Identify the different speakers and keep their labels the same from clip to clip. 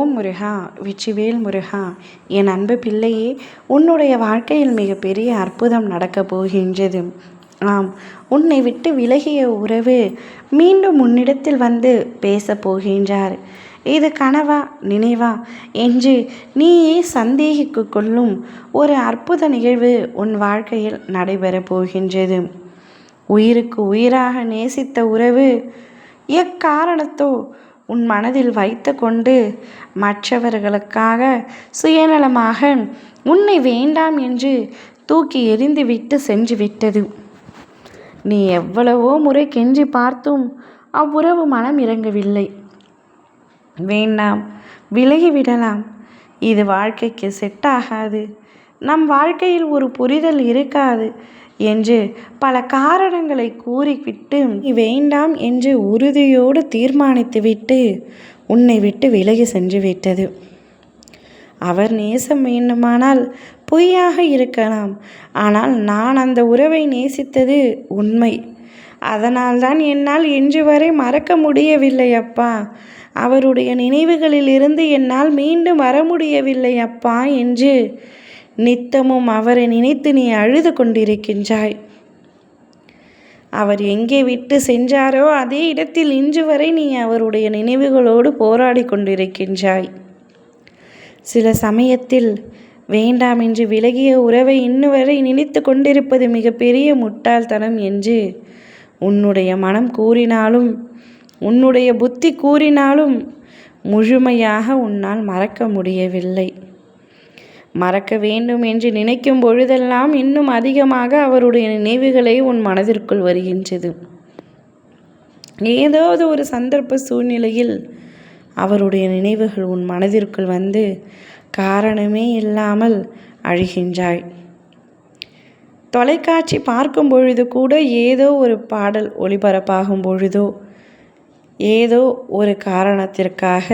Speaker 1: ஓம் முருகா, வெற்றிவேல் முருகா. என் அன்பு பிள்ளையே, உன்னுடைய வாழ்க்கையில் மிகப்பெரிய அற்புதம் நடக்கப் போகின்றது. ஆம், உன்னை விட்டு விலகிய உறவு மீண்டும் உன்னிடத்தில் வந்து பேசப் போகின்றார். இது கனவா நினைவா என்று நீயே சந்தேகித்து கொள்ளும் ஒரு அற்புத நிகழ்வு உன் வாழ்க்கையில் நடைபெறப் போகின்றது. உயிருக்கு உயிராக நேசித்த உறவு எக்காரணத்தோ உன் மனதில் வைத்து கொண்டு மற்றவர்களுக்காக சுயநலமாக உன்னை வேண்டாம் என்று தூக்கி எறிந்துவிட்டு சென்று விட்டது. நீ எவ்வளவோ முறை கெஞ்சி பார்த்தும் அவ்வுறவு மனம் இறங்கவில்லை. வேண்டாம், விலகிவிடலாம், இது வாழ்க்கைக்கு செட் ஆகாது, நம் வாழ்க்கையில் ஒரு புரிதல் இருக்காது என்று பல காரணங்களை கூறிவிட்டு நீ வேண்டாம் என்று உறுதியோடு தீர்மானித்துவிட்டு உன்னை விட்டு விலகி சென்று விட்டது. அவர் நேசம் வேண்டுமானால் பொய்யாக இருக்கலாம், ஆனால் நான் அந்த உறவை நேசித்தது உண்மை. அதனால்தான் என்னால் இன்று வரை மறக்க முடியவில்லை அப்பா. அவருடைய நினைவுகளிலிருந்து என்னால் மீண்டும் வர முடியவில்லை அப்பா என்று நித்தமும் அவரை நினைத்து நீ அழுது கொண்டிருக்கின்றாய். அவர் எங்கே விட்டு சென்றாரோ அதே இடத்தில் இன்று வரை நீ அவருடைய நினைவுகளோடு போராடி கொண்டிருக்கின்றாய். சில சமயத்தில் வேண்டாம் என்று விலகிய உறவை இன்னும் வரை நினைத்து கொண்டிருப்பது மிகப்பெரிய முட்டாள்தனம் என்று உன்னுடைய மனம் கூறினாலும் உன்னுடைய புத்தி கூறினாலும் முழுமையாக உன்னால் மறக்க முடியவில்லை. மறக்க வேண்டும் என்று நினைக்கும் பொழுதெல்லாம் இன்னும் அதிகமாக அவருடைய நினைவுகளை உன் மனதிற்குள் வருகின்றது. ஏதாவது ஒரு சந்தர்ப்ப சூழ்நிலையில் அவருடைய நினைவுகள் உன் மனதிற்குள் வந்து காரணமே இல்லாமல் அழுகின்றாய். தொலைக்காட்சி பார்க்கும் பொழுது கூட ஏதோ ஒரு பாடல் ஒளிபரப்பாகும் பொழுதோ ஏதோ ஒரு காரணத்திற்காக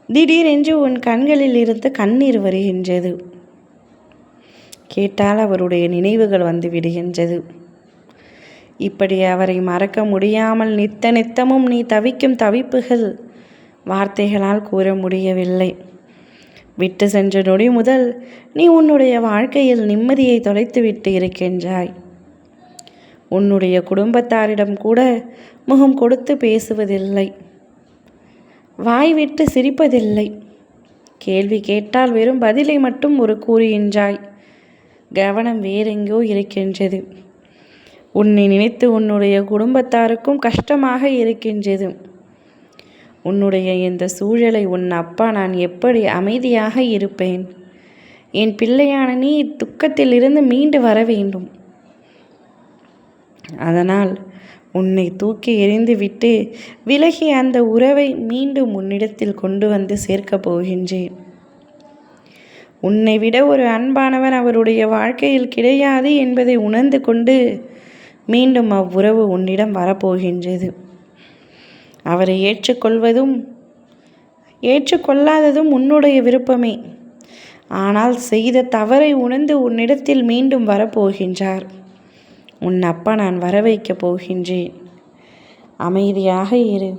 Speaker 1: திடீரென்று உன் கண்களில் இருந்து கண்ணீர் வருகின்றது. கேட்டால் அவருடைய நினைவுகள் வந்து விடுகின்றது. இப்படி அவரை மறக்க முடியாமல் நித்தமும் நீ தவிக்கும் தவிப்புகள் வார்த்தைகளால் கூற முடியவில்லை. விட்டு சென்ற நொடி முதல் நீ உன்னுடைய வாழ்க்கையில் நிம்மதியை தொலைத்துவிட்டு இருக்கின்றாய். உன்னுடைய குடும்பத்தாரிடம் கூட முகம் கொடுத்து பேசுவதில்லை, வாய் விட்டு சிரிப்பதில்லை. கேள்வி கேட்டால் வெறும் பதிலை மட்டும் கூறுகின்றாய். கவனம் வேறெங்கோ இருக்கின்றது. உன்னை நினைத்து உன்னுடைய குடும்பத்தாருக்கும் கஷ்டமாக இருக்கின்றது. உன்னுடைய இந்த சூழலை உன் அப்பா நான் எப்படி அமைதியாக இருப்பேன்? என் பிள்ளையான நீ துக்கத்திலிருந்து மீண்டு வர வேண்டும். அதனால் உன்னை தூக்கி எறிந்து விட்டு விலகி அந்த உறவை மீண்டும் உன்னிடத்தில் கொண்டு வந்து சேர்க்கப் போகின்றேன். உன்னை விட ஒரு அன்பானவன் அவருடைய வாழ்க்கையில் கிடையாது என்பதை உணர்ந்து கொண்டு மீண்டும் அவ்வுறவு உன்னிடம் வரப்போகின்றது. அவரை ஏற்றுக்கொள்வதும் ஏற்றுக்கொள்ளாததும் உன்னுடைய விருப்பமே. ஆனால் செய்த தவறை உணர்ந்து உன்னிடத்தில் மீண்டும் வரப்போகின்றார். உன் அப்பா நான் வர வைக்கப் போகின்றேன். அமைதியாக இரு.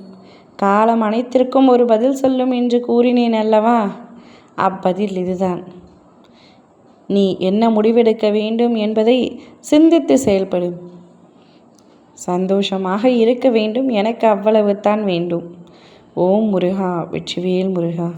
Speaker 1: காலம் அனைத்திற்கும் ஒரு பதில் சொல்லும் என்று கூறினேன் அல்லவா? அப்பதில் இதுதான். நீ என்ன முடிவெடுக்க வேண்டும் என்பதை சிந்தித்து செயல்படும். சந்தோஷமாக இருக்க வேண்டும், எனக்கு அவ்வளவு தான் வேண்டும். ஓம் முருகா, வெற்றிவேல் முருகா.